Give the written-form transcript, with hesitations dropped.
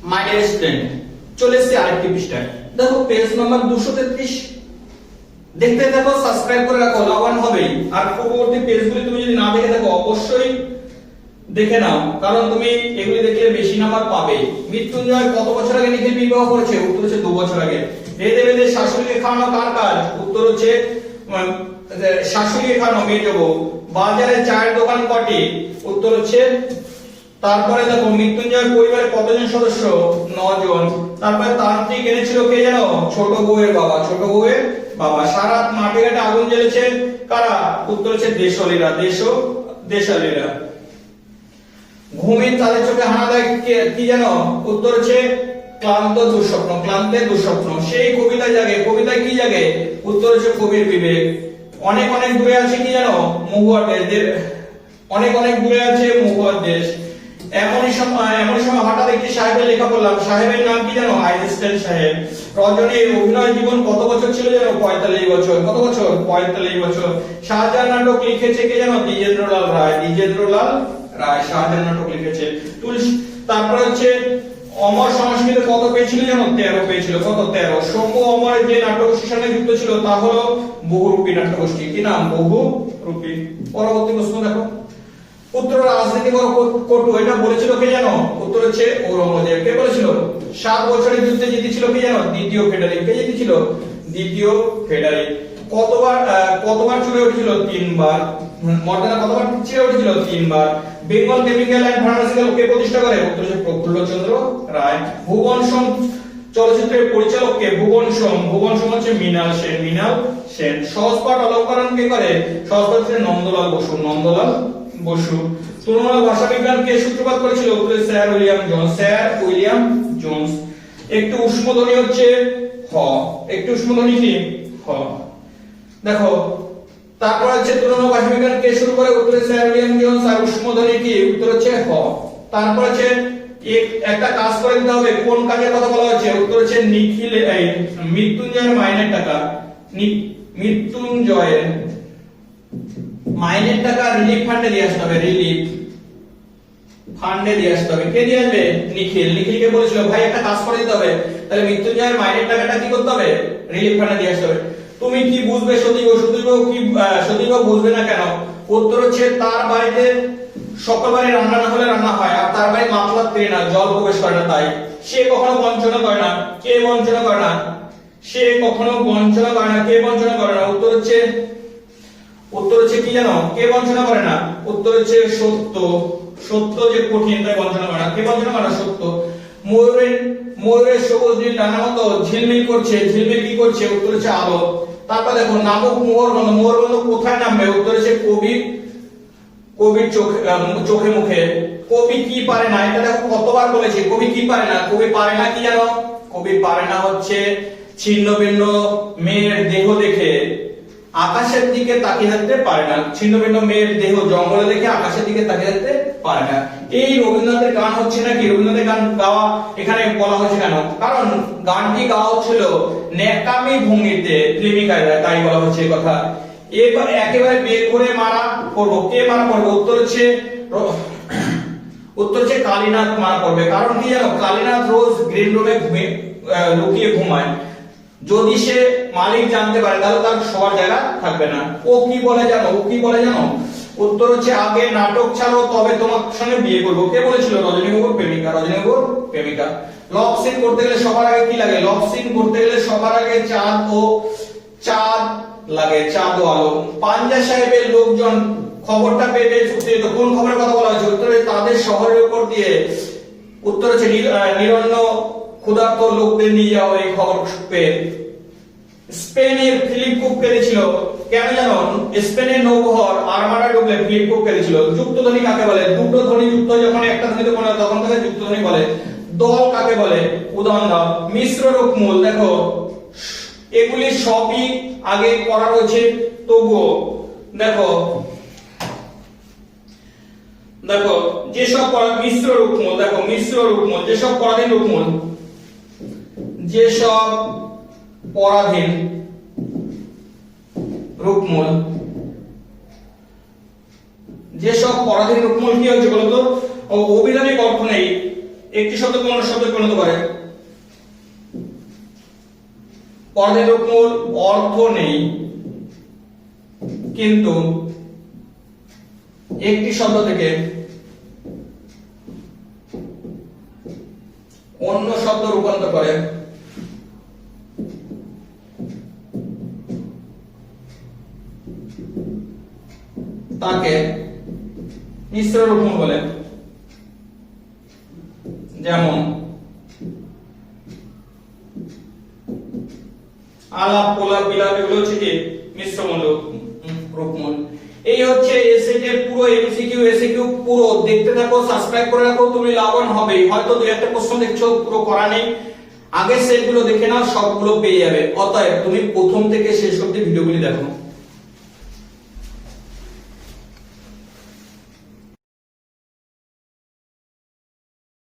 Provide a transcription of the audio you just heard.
My dear student, চলে এসেছি আরেকটি পৃষ্ঠায়। দেখো পেজ নাম্বার 233, দেখতে দেখো, সাবস্ক্রাইব করে রাখো, লাভবান হবেই। আর পরবর্তী পেজগুলি তুমি যদি না দেখে থাকো অবশ্যই দেখে নাও, কারণ তুমি এগুলি দেখলে বেশি নাম্বার পাবে। মৃত্যুঞ্জয় কত বছর আগে নিখিল বিবাহ করেছে? উত্তর হচ্ছে 2 বছর আগে। বেদে বেদে শাশুড়িকে খাওয়ানো কার কাজ? উত্তর হচ্ছে শাশুড়িকে খাওয়ানো মেজ বউ। বাজারে চায়ের দোকান কটি? উত্তর হচ্ছে, তারপরে দেখো মৃত্যুঞ্জয়ের পরিবারে কতজন সদস্য? 9 জন। তারপরে তান্ত্রিক এনেছিল কে জানো? ছোট বউয়ের বাবা, ছোট বউয়ের বাবা। সারা রাত মাঠে ঘাটে আগুন জ্বেলেছে কারা? উত্তর হচ্ছে দেশালীরা, দেশালীরা। ঘুমিয়ে তাদের চোখে হানা দেয় কি জানো? উত্তর হচ্ছে ক্লান্ত দুঃস্বপ্ন, ক্লান্তের দুঃস্বপ্ন। সেই কবিতা জাগে, কবিতায় কি জাগে? উত্তর হচ্ছে কবির বিবেক। অনেক অনেক দূরে আছে কি জানো? মহুয়ার দেশ। অনেক অনেক দূরে আছে মহুয়ার দেশ। এমনই সময় হঠাৎ একটি সাহেবের লেখা পড়লাম। সাহেবের নাম কি জানো? আইনস্টাইন সাহেব। রজনীর অভিনয় জীবন কত বছর ছিল জানো? 45 বছর। কত বছর? 45 বছর। শাহজাহান নাটক লিখেছে কে জানো? দ্বিজেন্দ্রলাল রায়, দ্বিজেন্দ্রলাল রায় শাহজাহান নাটক লিখেছে। তারপর হচ্ছে অমর সংস্কৃতে কত পেয়েছিল জানো? 13 পেয়েছিল। কত? 13। শম্ভু অমরের যে নাট্যগোষ্ঠীর সঙ্গে যুক্ত ছিল তা হলো বহুরূপী নাট্যগোষ্ঠী। কি নাম? বহুরূপী। পরবর্তী প্রশ্ন দেখো, পুত্র রাজনীতি বড় কটু, এটা বলেছিল কে জানো? উত্তর হচ্ছে ঔরঙ্গজেব। কে বলেছিল? 7 বছরের যুদ্ধে জিতেছিল কে জানো? দ্বিতীয় ফেডারিক। কে জিতেছিল? দ্বিতীয় ফেডারিক। কতবার চড়ে উঠেছিল? 3 বার। মর্যাদা কতবার চড়ে উঠেছিল? 3 বার। বেঙ্গল কেমিক্যাল এন্ড ফার্মাসিউটিক্যাল কে প্রতিষ্ঠা করে? উত্তর হচ্ছে প্রফুল্লচন্দ্র রায়। ভুবন সোম চলচ্চিত্রের পরিচালক কে? ভুবন সোম। ভুবন সোম হচ্ছে মৃণাল সেন, মৃণাল সেন। সহজপাঠ অলঙ্করণ কে করে? সহজপাঠ হচ্ছে নন্দলাল বসু, নন্দলাল বসু। তুলনামূলক ভাষাবিজ্ঞান কে সূত্রপাত করেছিল? উত্তর sir William Jones, sir William Jones. একটু উষ্মধ্বনি হচ্ছে হ, একটু উষ্মধ্বনি কি? হ। দেখো তারপর হচ্ছে তুলনামূলক ভাষাবিজ্ঞান কে শুরু করে? উত্তর স্যার উইলিয়াম জোন্স। আর উষ্মধ্বনি কি? উত্তর হচ্ছে হ। তারপর হচ্ছে একটা কাজ করে দিতে হবে। কোন কাজের কথা বলা হচ্ছে? উত্তর হচ্ছে নিখিল মৃত্যুঞ্জয়ের মাইনের টাকা, মৃত্যুঞ্জয়ের মাইনের টাকা রিলিফ ফান্ডে দিয়ে আসতে হবে, রিলিফ ফান্ডে দিয়ে আসতে হবে। কে দিয়ে আসবে? নিখিল। নিখিলকে বলেছিল ভাই একটা কাজ করে দিতে হবে, তাহলে মৃত্যুঞ্জয়ের মাইনের টাকাটা কি করতে হবে? রিলিফ ফান্ডে দিয়ে আসতে হবে। তুমি কি বুঝবে সতীব? সতীব বুঝবে না কেন? উত্তর হচ্ছে তার বাড়িতে সকলবারে রান্না না হলে রান্না হয়, আর তার বাড়ি মাতলার তীরে না, জল প্রবেশ করে না, তাই সে কখনো বঞ্চনা করে না। কে বঞ্চনা করে না? সে কখনো বঞ্চনা করে না। কে বঞ্চনা করে না? উত্তর হচ্ছে কি জানো? কে বঞ্চনা করে না? উত্তর হচ্ছে সত্য। সত্য যে কঠিন তাই বঞ্চনা করে না। কে বঞ্চনা করে না? সত্য। ময়ূরের সবুজ নীল ডানার মতো ঝিলমিল করছে, ঝিলমিল কি করছে? উত্তর হচ্ছে আলো। তারপর দেখো নামক মোহরবন্ধ, মোহরবন্ধ কোথায় নামবে? উত্তর হচ্ছে কবির চোখে মুখে। কবি কি পারে না? এটা দেখো কতবার বলেছি। কবি কি পারে না? কবি পারে না কি জানো? কবি পারে না হচ্ছে ছিন্ন ভিন্ন মেয়ের দেহ দেখে আকাশের দিকে তাকিয়ে থাকতে পারে না। ছিন্ন ভিন্ন মেয়ের দেহ জঙ্গলে দেখে আকাশের দিকে তাকিয়ে থাকতে পারে না। এই রবীন্দ্রনাথের গান হচ্ছে নাকি? রবীন্দ্রনাথের গান গাওয়া এখানে বলা হয়েছে কেন? কারণ গানটি গাওয়া হচ্ছিল ন্যাকামি ভঙ্গিতে, ফিল্মি কায়দায়, তাই বলা হচ্ছে এই কথা। এবার একেবারে বের করে মারা করব। কে মারা করবে? উত্তর হচ্ছে কালীনাথ মারা করবে। কারণ কি জানো? কালীনাথ রোজ গ্রিন রুমে লুকিয়ে ঘুমায়। যদি সে মালিক জানতে পারে তাহলে তার সবার জায়গা থাকবে না। ও কি বলে জানো? ও কি বলে জানো? উত্তর হচ্ছে আগে নাটক ছাড়ো তবে তোমার সঙ্গে বিয়ে করবো। কে বলেছিল? রজনীবাবুর প্রেমিকা, রজনীবাবুর প্রেমিকা। লভ সিন করতে গেলে সবার আগে কি লাগে? লভ সিন করতে গেলে সবার আগে চাঁদ লাগে, চাঁদ ও আলো। পাঞ্জা সাহেবের লোকজন খবরটা পেয়ে ছুটতে যেত। কোন খবরের কথা বলা হয়েছে? উত্তরে তাদের শহরের উপর দিয়ে। উত্তর হচ্ছে নিরন্ন ক্ষুধার্ত লোকদের নিয়ে যাওয়া এই খবর পেয়ে। স্পেনের ফিলিপ কুক পেরেছিল কেন জানো? স্পেনের নৌবহর আর্মাডা ডুবলে ফিলিপ কুক পেরেছিল। যুক্তধ্বনি কাকে বলে? দুটো ধ্বনি যুক্ত যখন একটা ধ্বনিতে মনে হয় তখন তাকে যুক্তধ্বনি বলে। দল কাকে বলে? উদাহরণ দাও। মিশ্র রূপমূল, দেখো এগুলি সবই আগে করা রয়েছে, তবুও দেখো যেসব মিশ্র রূপমূল, দেখো মিশ্র রূপমূল, যেসব পরাধীন রূপমূল, যেসব পরাধীন রূপমূল, যেসব পরাধীন রূপমূল কি হচ্ছে বলতো? অভিধানিক অর্থ নেই, একটি শব্দকে অন্য শব্দে পরিণত করে। পরদের রূপমূল অর্থ নেই, কিন্তু একটি শব্দ থেকে অন্য শব্দ রূপান্তর করে। তাকে মিশ্র রূপমূল বলে। যেমন আলাপ, প্রলাপ, বিলাপ এগুলো হচ্ছে কি মিশ্র রূপমূল। এই হচ্ছে এসএটের পুরো এমসিকিউ এসএকিউ পুরো দেখতে থাকো, সাবস্ক্রাইব করে রাখো, তুমি লাভবান হবে। হয়তো দুই একটা প্রশ্ন দেখছো পুরো করা নেই, আগের সেটগুলো দেখে নাও, সবগুলো পেয়ে যাবে। অতএব তুমি প্রথম থেকে শেষ অবধি ভিডিওগুলি দেখো।